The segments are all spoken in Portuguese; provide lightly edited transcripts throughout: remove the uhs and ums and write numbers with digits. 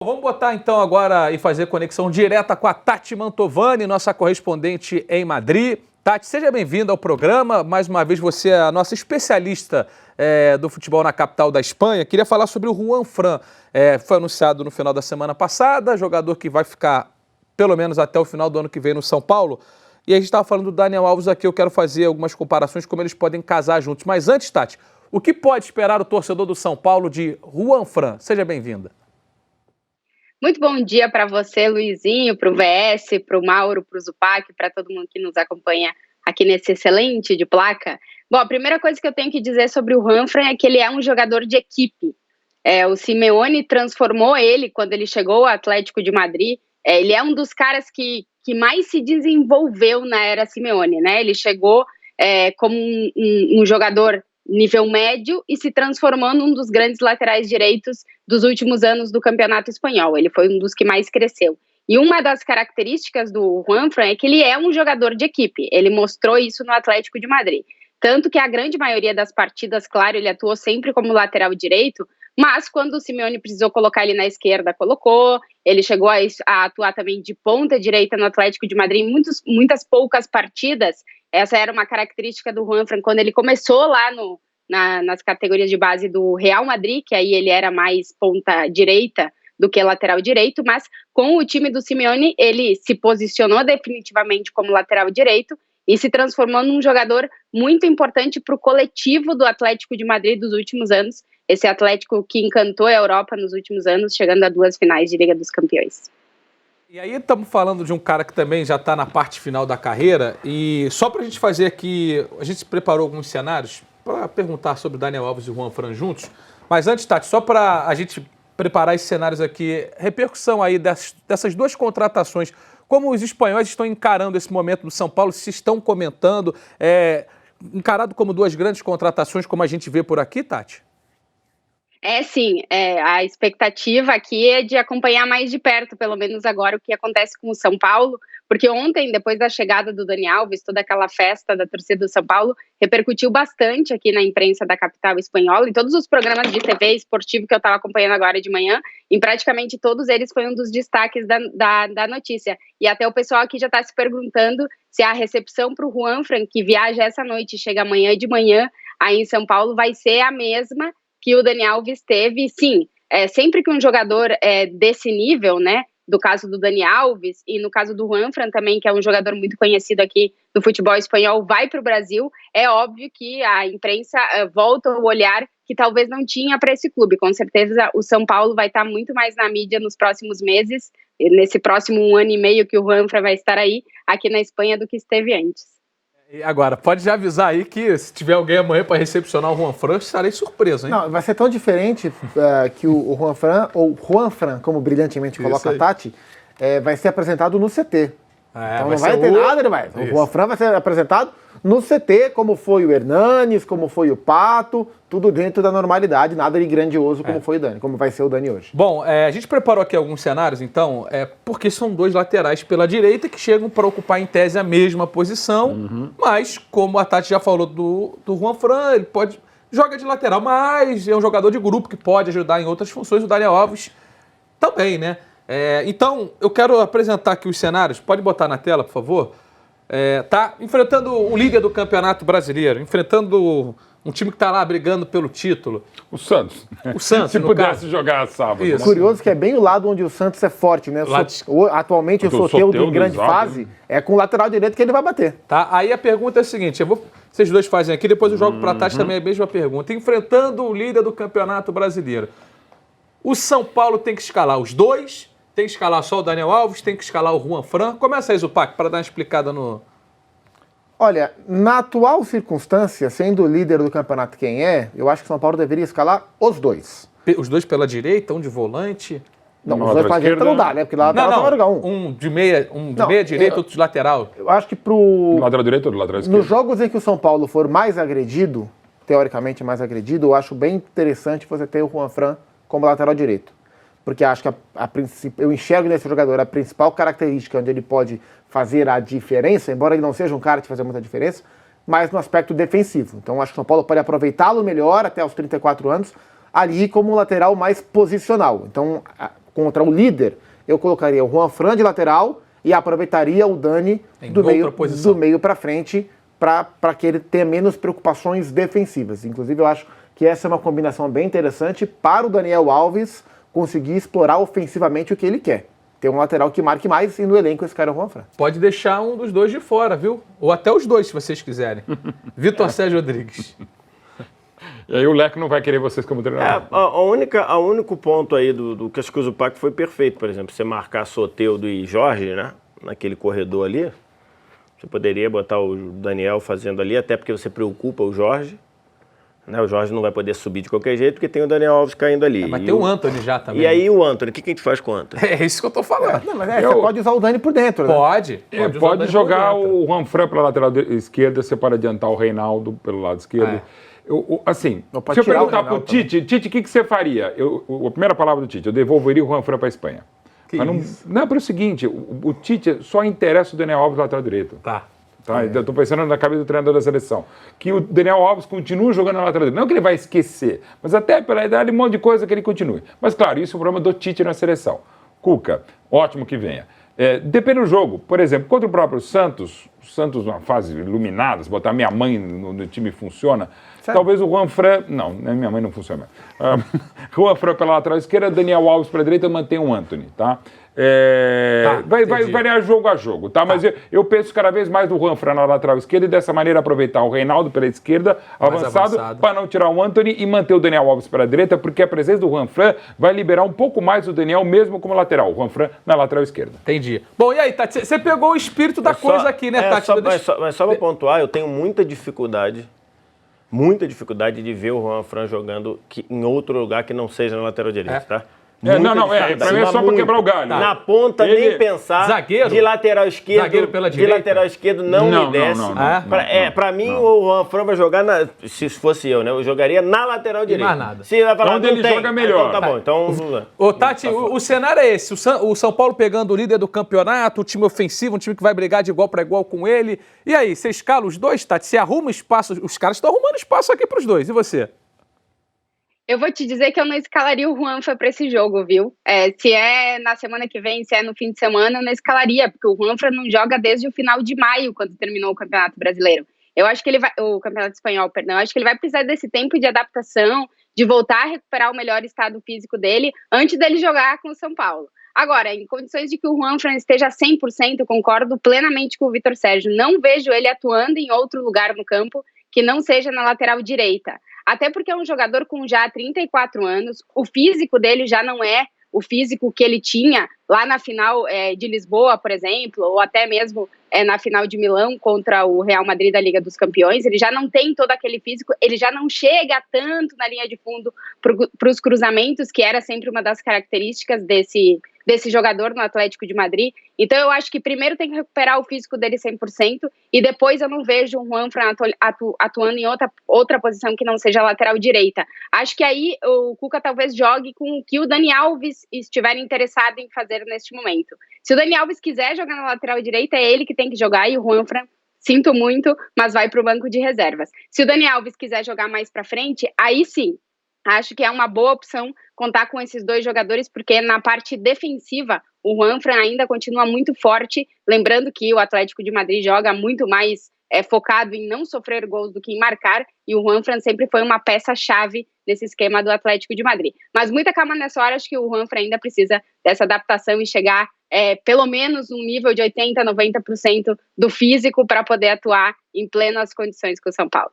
Vamos botar então agora e fazer conexão direta com a Tati Mantovani, nossa correspondente em Madrid. Tati, seja bem-vinda ao programa. Mais uma vez, você é a nossa especialista do futebol na capital da Espanha. Queria falar sobre o Juanfran. Foi anunciado no final da semana passada, jogador que vai ficar pelo menos até o final do ano que vem no São Paulo. E a gente estava falando do Daniel Alves aqui, eu quero fazer algumas comparações, como eles podem casar juntos. Mas antes, Tati, o que pode esperar o torcedor do São Paulo de Juanfran? Seja bem-vinda. Muito bom dia para você, Luizinho, para o VS, para o Mauro, para o Zupac, para todo mundo que nos acompanha aqui nesse excelente de placa. Bom, a primeira coisa que eu tenho que dizer sobre o Juanfran é que ele é um jogador de equipe. O Simeone transformou ele quando ele chegou ao Atlético de Madrid. Ele é um dos caras que mais se desenvolveu na era Simeone, né? Ele chegou como um jogador nível médio e se transformando num dos grandes laterais direitos dos últimos anos do Campeonato Espanhol. Ele foi um dos que mais cresceu. E uma das características do Juanfran é que ele é um jogador de equipe. Ele mostrou isso no Atlético de Madrid. Tanto que a grande maioria das partidas, claro, ele atuou sempre como lateral direito, mas quando o Simeone precisou colocar ele na esquerda, colocou. Ele chegou a atuar também de ponta direita no Atlético de Madrid em muitas poucas partidas. Essa era uma característica do Juanfran quando ele começou lá nas categorias de base do Real Madrid, que aí ele era mais ponta direita do que lateral direito, mas com o time do Simeone ele se posicionou definitivamente como lateral direito e se transformou num jogador muito importante para o coletivo do Atlético de Madrid dos últimos anos, esse Atlético que encantou a Europa nos últimos anos, chegando a 2 finais de Liga dos Campeões. E aí estamos falando de um cara que também já está na parte final da carreira, e só para a gente fazer aqui, a gente preparou alguns cenários para perguntar sobre o Daniel Alves e o Juanfran juntos, mas antes, Tati, só para a gente preparar esses cenários aqui, repercussão aí dessas duas contratações, como os espanhóis estão encarando esse momento do São Paulo, se estão comentando, encarado como duas grandes contratações, como a gente vê por aqui, Tati? Sim, a expectativa aqui é de acompanhar mais de perto, pelo menos agora, o que acontece com o São Paulo, porque ontem, depois da chegada do Dani Alves, toda aquela festa da torcida do São Paulo repercutiu bastante aqui na imprensa da capital espanhola, em todos os programas de TV esportivo que eu estava acompanhando agora de manhã, em praticamente todos eles foi um dos destaques da notícia. E até o pessoal aqui já está se perguntando se a recepção para o Juanfran, que viaja essa noite e chega amanhã de manhã aí em São Paulo, vai ser a mesma que o Dani Alves teve. Sim, sempre que um jogador desse nível, né, do caso do Dani Alves e no caso do Juanfran também, que é um jogador muito conhecido aqui do futebol espanhol, vai para o Brasil, é óbvio que a imprensa volta o olhar que talvez não tinha para esse clube. Com certeza o São Paulo vai estar muito mais na mídia nos próximos meses, nesse próximo 1 ano e meio que o Juanfran vai estar aí, aqui na Espanha, do que esteve antes. E agora, pode já avisar aí que se tiver alguém amanhã para recepcionar o Juanfran, estarei surpreso, hein? Não, vai ser tão diferente que o Juanfran, ou Juanfran, como brilhantemente coloca a Tati, vai ser apresentado no CT. Então não vai ter nada, ele vai. O Juanfran vai ser apresentado no CT, como foi o Hernanes, como foi o Pato, tudo dentro da normalidade, nada de grandioso como foi o Dani, como vai ser o Dani hoje. Bom, a gente preparou aqui alguns cenários, então, porque são dois laterais pela direita que chegam para ocupar em tese a mesma posição, mas como a Tati já falou do Juanfran, ele joga de lateral, mas é um jogador de grupo que pode ajudar em outras funções, o Daniel Alves também, né? Então, eu quero apresentar aqui os cenários, pode botar na tela, por favor? Tá enfrentando o líder do Campeonato Brasileiro, enfrentando um time que está lá brigando pelo título. O Santos. O Santos, se pudesse jogar sábado. Isso. Curioso que é bem o lado onde o Santos é forte, né? Atualmente o Soteldo em grande fase é com o lateral direito que ele vai bater. Tá? Aí a pergunta é a seguinte, vocês dois fazem aqui, depois eu jogo para trás também a mesma pergunta. Enfrentando o líder do Campeonato Brasileiro, o São Paulo tem que escalar os dois? Tem que escalar só o Daniel Alves? Tem que escalar o Juanfran? Começa aí, Zupac, para dar uma explicada no... Olha, na atual circunstância, sendo o líder do campeonato quem eu acho que o São Paulo deveria escalar os dois. Os dois pela direita, um de volante? Não, os dois pela direita não dá, né? Porque lá vai jogar um de meia direita, outro de lateral. Eu acho que pro... Lateral direito ou lateral esquerdo? Nos jogos em que o São Paulo for mais agredido, teoricamente mais agredido, eu acho bem interessante você ter o Juanfran como lateral direito. Porque acho que eu enxergo nesse jogador a principal característica onde ele pode fazer a diferença, embora ele não seja um cara de fazer muita diferença, mas no aspecto defensivo. Então acho que o São Paulo pode aproveitá-lo melhor até os 34 anos, ali como um lateral mais posicional. Então, contra o líder, eu colocaria o Juan Fran de lateral e aproveitaria o Dani do meio para frente para que ele tenha menos preocupações defensivas. Inclusive, eu acho que essa é uma combinação bem interessante para o Daniel Alves conseguir explorar ofensivamente o que ele quer. Ter um lateral que marque mais e no elenco esse cara é o Juan Fran. Pode deixar um dos dois de fora, viu? Ou até os dois, se vocês quiserem. Vitor Sérgio Rodrigues. E aí o Leco não vai querer vocês como treinador. O único ponto aí do que acho que o Zupac foi perfeito, por exemplo, você marcar Soteldo e Jorge, né? Naquele corredor ali, você poderia botar o Daniel fazendo ali, até porque você preocupa o Jorge. Né? O Jorge não vai poder subir de qualquer jeito, porque tem o Daniel Alves caindo ali. Mas tem o Anthony já também. E aí o Anthony, o que a gente faz com o Anthony? É isso que eu tô falando. Não, mas você pode usar o Dani por dentro, né? Pode jogar o Juan Fran pela lateral esquerda, você pode adiantar o Reinaldo pelo lado esquerdo. Se eu perguntar pro Tite, o que você faria? A primeira palavra do Tite, eu devolveria o Juan Fran para a Espanha. Não, pelo seguinte, o Tite só interessa o Daniel Alves lateral direito. Tá. Eu estou pensando na cabeça do treinador da seleção. Que o Daniel Alves continue jogando na lateral direita. Não que ele vai esquecer, mas até pela idade, um monte de coisa que ele continue. Mas, claro, isso é o problema do Tite na seleção. Cuca, ótimo que venha. Depende do jogo. Por exemplo, contra o próprio Santos, numa fase iluminada, se botar minha mãe no time funciona, talvez o Juan Fran... Não, minha mãe não funciona. Juan Fran pela lateral esquerda, Daniel Alves pela direita, mantém o Anthony, tá? Vai variar jogo a jogo, tá? Mas eu penso cada vez mais do Juan Fran na lateral esquerda e dessa maneira aproveitar o Reinaldo pela esquerda, avançado, para não tirar o Anthony e manter o Daniel Alves pela direita, porque a presença do Juan Fran vai liberar um pouco mais o Daniel mesmo como lateral, o Juan Fran na lateral esquerda. Entendi. Bom, e aí, Tati, você pegou o espírito da coisa aqui, né, Tati? Mas só para pontuar, eu tenho muita dificuldade de ver o Juan Fran jogando em outro lugar que não seja na lateral direita, tá? Pra mim é só pra quebrar o galho. Na ponta, nem pensar. Zagueiro? De lateral esquerdo. Zagueiro pela direita? De lateral esquerdo não me desce. Pra mim, o Juan Fran vai jogar, se fosse eu, né? Eu jogaria na lateral direita. E mais nada. Se vai falar, onde ele joga melhor. Então tá bom, então... Ô, Tati, o cenário é esse. O São Paulo pegando o líder do campeonato, o time ofensivo, um time que vai brigar de igual para igual com ele. E aí, você escala os dois, Tati? Você arruma espaço? Os caras estão arrumando espaço aqui pros dois. E você? Eu vou te dizer que eu não escalaria o Juanfran para esse jogo, viu? Se é na semana que vem, se é no fim de semana, eu não escalaria, porque o Juanfran não joga desde o final de maio, quando terminou o Campeonato Brasileiro. Eu acho que ele vai... O Campeonato Espanhol, perdão. Eu acho que ele vai precisar desse tempo de adaptação, de voltar a recuperar o melhor estado físico dele, antes dele jogar com o São Paulo. Agora, em condições de que o Juanfran esteja 100%, eu concordo plenamente com o Vitor Sérgio. Não vejo ele atuando em outro lugar no campo que não seja na lateral direita. Até porque é um jogador com já 34 anos, o físico dele já não é o físico que ele tinha lá na final de Lisboa, por exemplo, ou até mesmo na final de Milão contra o Real Madrid da Liga dos Campeões. Ele já não tem todo aquele físico, ele já não chega tanto na linha de fundo para os cruzamentos, que era sempre uma das características desse jogador no Atlético de Madrid. Então eu acho que primeiro tem que recuperar o físico dele 100% e depois eu não vejo o Juanfran atuando em outra posição que não seja a lateral direita. Acho que aí o Cuca talvez jogue com o que o Dani Alves estiver interessado em fazer neste momento. Se o Dani Alves quiser jogar na lateral direita, é ele que tem que jogar e o Juanfran, sinto muito, mas vai para o banco de reservas. Se o Dani Alves quiser jogar mais para frente, aí sim, acho que é uma boa opção contar com esses dois jogadores, porque na parte defensiva o Juanfran ainda continua muito forte, lembrando que o Atlético de Madrid joga muito mais focado em não sofrer gols do que em marcar, e o Juanfran sempre foi uma peça-chave nesse esquema do Atlético de Madrid. Mas muita calma nessa hora, acho que o Juanfran ainda precisa dessa adaptação e chegar pelo menos um nível de 80%, 90% do físico para poder atuar em plenas condições com o São Paulo.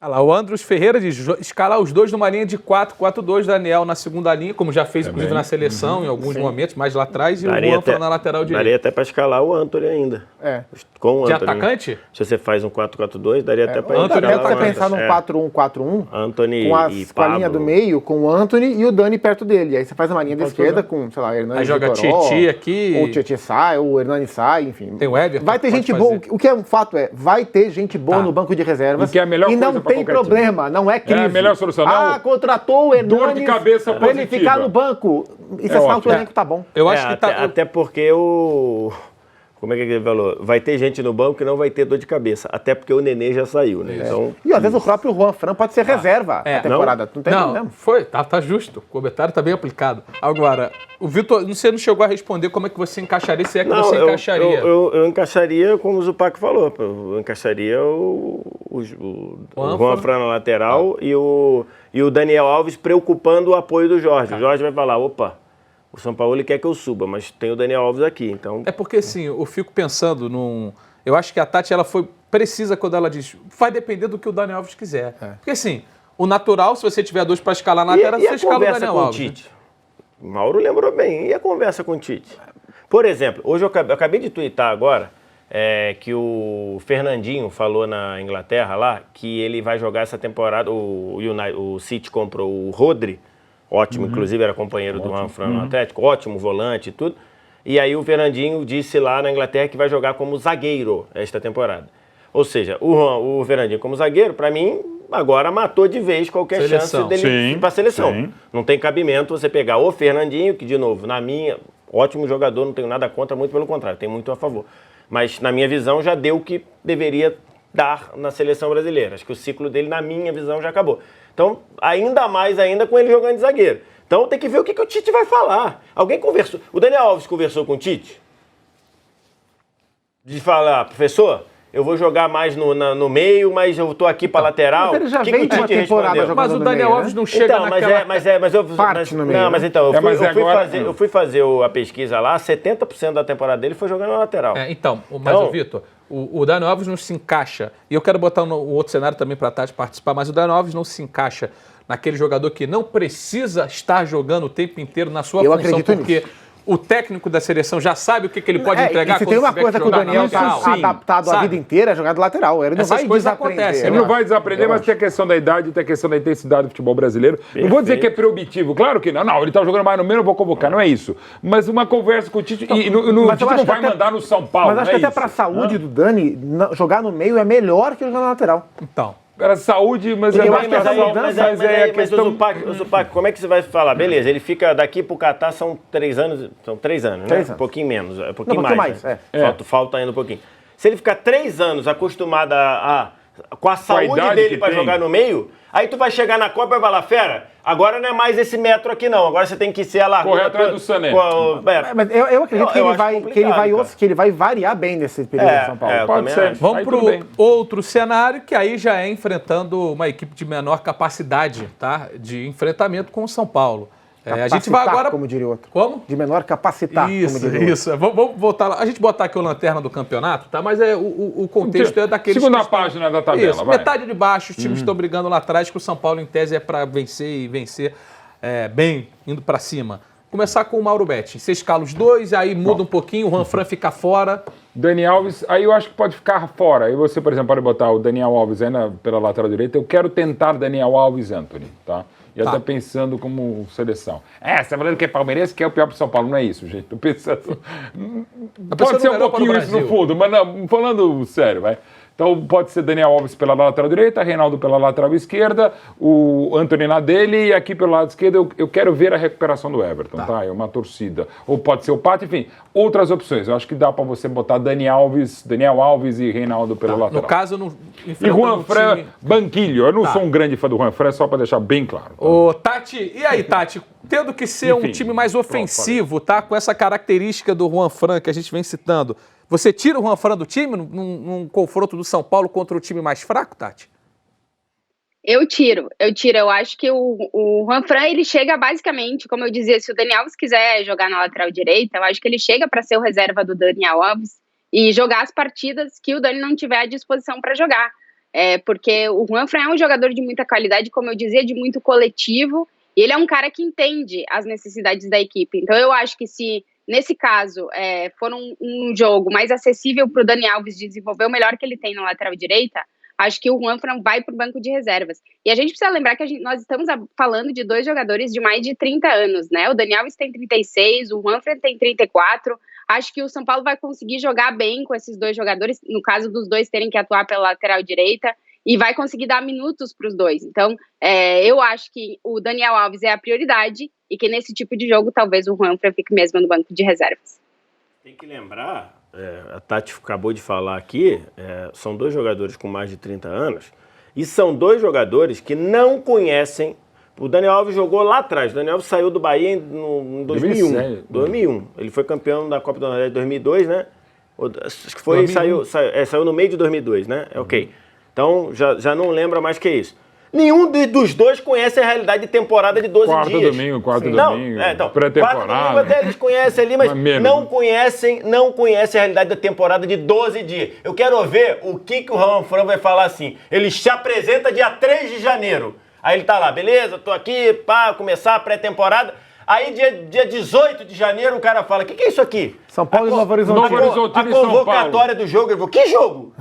Olha lá, o Andros Ferreira diz escalar os dois numa linha de 4-4-2, Daniel na segunda linha, como já fez inclusive na seleção em alguns momentos, mais lá atrás, e o Juanfran na lateral direita. Daria até para escalar o Anthony ainda. Com o de Anthony. Atacante? Se você faz um 4-4-2, daria até para escalar. Até para pensar num 4-1-4-1, Anthony com a linha do meio, com o Anthony e o Dani perto dele. Aí você faz uma linha da esquerda com, sei lá, Hernani. Aí joga Tietê aqui. Ou o Tietê sai, ou o Hernani sai, enfim. Tem o Everton. Vai ter gente boa. O que é um fato vai ter gente boa no banco de reservas. Que é a melhor coisa não tem problema. Não é crise. É a melhor solução. Contratou o Hernani dor de cabeça pra ele ficar no banco. E você sabe que o elenco tá bom. Eu acho que até porque o como é que ele falou? Vai ter gente no banco que não vai ter dor de cabeça, até porque o Nenê já saiu, né? Então, e às vezes o próprio Juan Fran pode ser reserva a temporada. Não tem problema. Foi, tá justo. O comentário tá bem aplicado. Agora, o Vitor, você não chegou a responder como é que você encaixaria, se é que você encaixaria. Eu encaixaria, como o Zupac falou, eu encaixaria o Juan Fran na lateral e o Daniel Alves preocupando o apoio do Jorge. O Jorge vai falar, opa, o São Paulo ele quer que eu suba, mas tem o Daniel Alves aqui, então... É porque, assim, eu fico pensando num... Eu acho que a Tati, ela foi precisa quando ela diz, vai depender do que o Daniel Alves quiser. Porque, assim, o natural, se você tiver dois para escalar na lateral, você escala o Daniel Alves. Tite? Né? Mauro lembrou bem, e a conversa com o Tite? Por exemplo, hoje eu acabei de twittar agora que o Fernandinho falou na Inglaterra lá que ele vai jogar essa temporada, o City comprou o Rodri, ótimo, inclusive era companheiro do Juan Fran no Atlético, ótimo volante e tudo. E aí o Fernandinho disse lá na Inglaterra que vai jogar como zagueiro esta temporada. Ou seja, o Fernandinho como zagueiro, para mim, agora matou de vez qualquer chance dele ir para a seleção. Sim. Não tem cabimento você pegar o Fernandinho, que de novo, na minha, ótimo jogador, não tenho nada contra, muito pelo contrário, tem muito a favor. Mas na minha visão já deu o que deveria dar na seleção brasileira. Acho que o ciclo dele, na minha visão, já acabou. Então, ainda mais ainda com ele jogando de zagueiro. Então, tem que ver o que o Tite vai falar. Alguém conversou... O Daniel Alves conversou com o Tite? De falar, professor, eu vou jogar mais no meio, mas eu tô aqui para lateral. Mas ele já veio uma temporada jogando. Mas o Daniel Alves não chega eu fui fazer a pesquisa lá, 70% da temporada dele foi jogando na lateral. O Vitor, o Daniel Alves não se encaixa, e eu quero botar um outro cenário também para a Tati participar, mas o Daniel Alves não se encaixa naquele jogador que não precisa estar jogando o tempo inteiro na sua função, porque o técnico da seleção já sabe o que ele pode entregar. Se tem uma coisa que o Daniel está adaptado a vida inteira, é jogar do lateral. Ele não vai desaprender. Ele não vai desaprender, mas tem a questão da idade, tem a questão da intensidade do futebol brasileiro. Perfeito. Não vou dizer que é proibitivo, claro que não. Não, ele está jogando mais no meio, não vou convocar, não é isso. Mas uma conversa com o Tite, o Tite não vai mandar no São Paulo. Mas acho que até para a saúde do Dani, jogar no meio é melhor que jogar na lateral. Então... Era saúde, mas o Zupac, como é que você vai falar? Beleza, ele fica daqui pro Catar, são 3 anos, né? Um pouquinho menos, um pouquinho mais. Né? Falta ainda um pouquinho. Se ele ficar 3 anos acostumado com a saúde dele para jogar no meio, aí tu vai chegar na Copa e vai falar, fera, agora não é mais esse metro aqui não, agora você tem que ser a largura. Correr atrás do Sané. Mas eu acredito que ele vai variar bem nesse período de São Paulo. Pode ser. Vamos para o outro cenário, que aí já é enfrentando uma equipe de menor capacidade, tá? De enfrentamento com o São Paulo. A gente vai agora... como diria outro. Como? De menor capacitar, isso, como diria isso. Vamos voltar lá. A gente botar aqui o lanterna do campeonato, tá? Mas o contexto é daqueles... Segunda página da tabela, isso, metade de baixo, os times estão brigando lá atrás, que o São Paulo, em tese, é para vencer e vencer bem, indo para cima. Começar com o Mauro Betti. Você escala os dois, aí muda um pouquinho, o Juan Fran fica fora. Daniel Alves, aí eu acho que pode ficar fora. Aí você, por exemplo, pode botar o Daniel Alves ainda pela lateral direita. Eu quero tentar Daniel Alves Antony, tá? E até pensando como seleção. Você está falando que é palmeirense, que é o pior para o São Paulo. Não é isso, gente. Tô pensando... Pode ser um pouquinho isso no fundo, mas não, falando sério, vai. Então pode ser Daniel Alves pela lateral direita, Reinaldo pela lateral esquerda, o Antony na dele e aqui pelo lado esquerdo eu quero ver a recuperação do Everton, tá? É uma torcida. Ou pode ser o Pato, enfim, outras opções. Eu acho que dá para você botar Daniel Alves e Reinaldo pela lateral. No caso, não... E Juan Fran, banquilho. Eu não sou um grande fã do Juan Fran, só para deixar bem claro. Tá? Ô, Tati, e aí, Tati? Tendo que ser um time mais ofensivo, tá? Com essa característica do Juan Fran que a gente vem citando, você tira o Juan Fran do time num confronto do São Paulo contra o time mais fraco, Tati? Eu tiro. Eu acho que o Juan Fran, ele chega basicamente, como eu dizia, se o Daniel Alves quiser jogar na lateral direita, eu acho que ele chega para ser o reserva do Daniel Alves e jogar as partidas que o Dani não tiver à disposição para jogar. Porque o Juan Fran é um jogador de muita qualidade, como eu dizia, de muito coletivo, e ele é um cara que entende as necessidades da equipe. Então eu acho que se... Nesse caso, for um jogo mais acessível para o Dani Alves desenvolver o melhor que ele tem na lateral direita, acho que o Juan Fran vai para o banco de reservas. E a gente precisa lembrar que nós estamos falando de 2 jogadores de mais de 30 anos, né? O Dani Alves tem 36, o Juan Fran tem 34. Acho que o São Paulo vai conseguir jogar bem com esses 2 jogadores, no caso dos 2 terem que atuar pela lateral direita, e vai conseguir dar minutos para os 2. Então, eu acho que o Daniel Alves é a prioridade e que nesse tipo de jogo talvez o Juan Fran fique mesmo no banco de reservas. Tem que lembrar a Tati acabou de falar aqui, são 2 jogadores com mais de 30 anos e são 2 jogadores que não conhecem. O Daniel Alves jogou lá atrás. O Daniel Alves saiu do Bahia em 2001. 2001. Ele foi campeão da Copa do Nordeste em 2002, né? Acho que foi, saiu no meio de 2002, né? Ok. Então, já não lembra mais que isso. Nenhum dos 2 conhece a realidade de temporada de 12 quarto dias. Quarto domingo, então, pré-temporada. Quarto domingo até eles conhecem ali, mas não conhecem a realidade da temporada de 12 dias. Eu quero ver o que o Juan Fran vai falar assim. Ele se apresenta dia 3 de janeiro. Aí ele tá lá, beleza, tô aqui, começar a pré-temporada. Aí dia 18 de janeiro o cara fala, o que é isso aqui? São Paulo e Novo Horizonte. A convocatória do jogo. Ele falou, que jogo?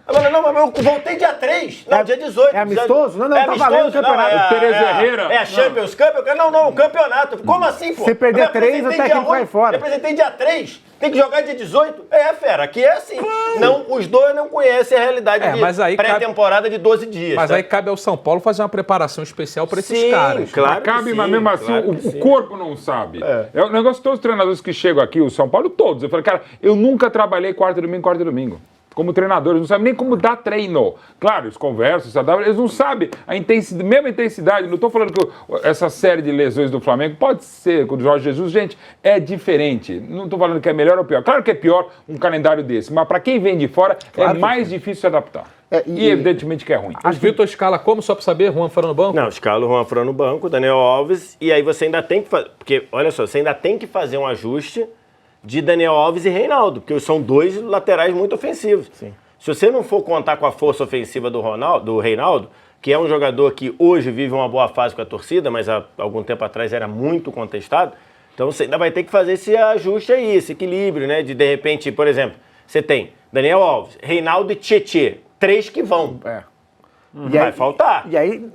Eu falei, não, mas eu voltei dia 3. Não, dia 18. É amistoso? Não, tá valendo o campeonato. Tereza Herrera. É a Champions Cup? Não, o campeonato. Como assim, pô? Se perder 3, o técnico vai fora. Eu apresentei dia 3. Tem que jogar dia 18? Fera, aqui é assim. Não, os 2 não conhecem a realidade de pré-temporada de 12 dias. Mas aí cabe ao São Paulo fazer uma preparação especial para esses caras. Claro. Cabe, mas mesmo assim, o corpo não sabe. É o negócio de todos os treinadores que chegam aqui, o São Paulo, todos. Eu falei, cara, eu nunca trabalhei quarta e domingo. Como treinador, eles não sabem nem como dar treino. Claro, eles conversam, eles não sabem a mesma intensidade. Não estou falando que essa série de lesões do Flamengo pode ser com o Jorge Jesus, gente, é diferente. Não estou falando que é melhor ou pior. Claro que é pior um calendário desse, mas para quem vem de fora é mais difícil se adaptar. E evidentemente que é ruim. O Vitor escala como, só para saber, Juan Fran no banco? Não, escala o Juan Fran no banco, Daniel Alves, e aí você ainda tem que fazer, porque, olha só, você ainda tem que fazer um ajuste de Daniel Alves e Reinaldo, porque são 2 laterais muito ofensivos. Sim. Se você não for contar com a força ofensiva do Reinaldo, que é um jogador que hoje vive uma boa fase com a torcida, mas há algum tempo atrás era muito contestado, então você ainda vai ter que fazer esse ajuste aí, esse equilíbrio, né? De repente, por exemplo, você tem Daniel Alves, Reinaldo e Tietê, 3 que vão. Vai faltar.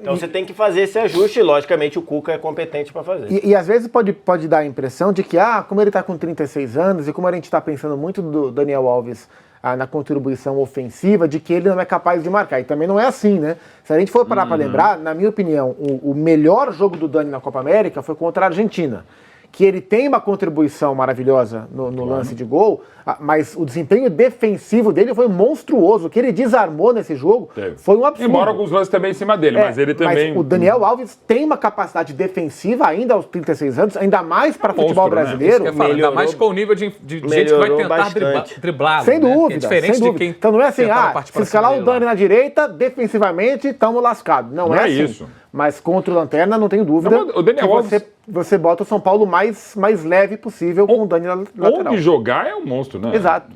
Então você tem que fazer esse ajuste e, logicamente, o Cuca é competente para fazer. E às vezes pode dar a impressão de que, como ele está com 36 anos e como a gente está pensando muito do Daniel Alves na contribuição ofensiva, de que ele não é capaz de marcar. E também não é assim, né? Se a gente for parar para lembrar, na minha opinião, o melhor jogo do Dani na Copa América foi contra a Argentina. Que ele tem uma contribuição maravilhosa no lance de gol, mas o desempenho defensivo dele foi monstruoso. O que ele desarmou nesse jogo foi um absurdo. Embora alguns lances também em cima dele, mas ele também... Mas o Daniel Alves tem uma capacidade defensiva ainda aos 36 anos, ainda mais para futebol brasileiro. Né? Ainda mais com o nível de gente que vai tentar driblar. Sem dúvida. É diferente de quem... Então não é assim, se escalar o Dani na direita, defensivamente, estamos lascados. Não é assim. Isso. Mas contra o Lanterna, não tenho dúvida, o Daniel Alves... você bota o São Paulo mais leve possível com o Dani na lateral. Onde jogar é um monstro, né? Exato.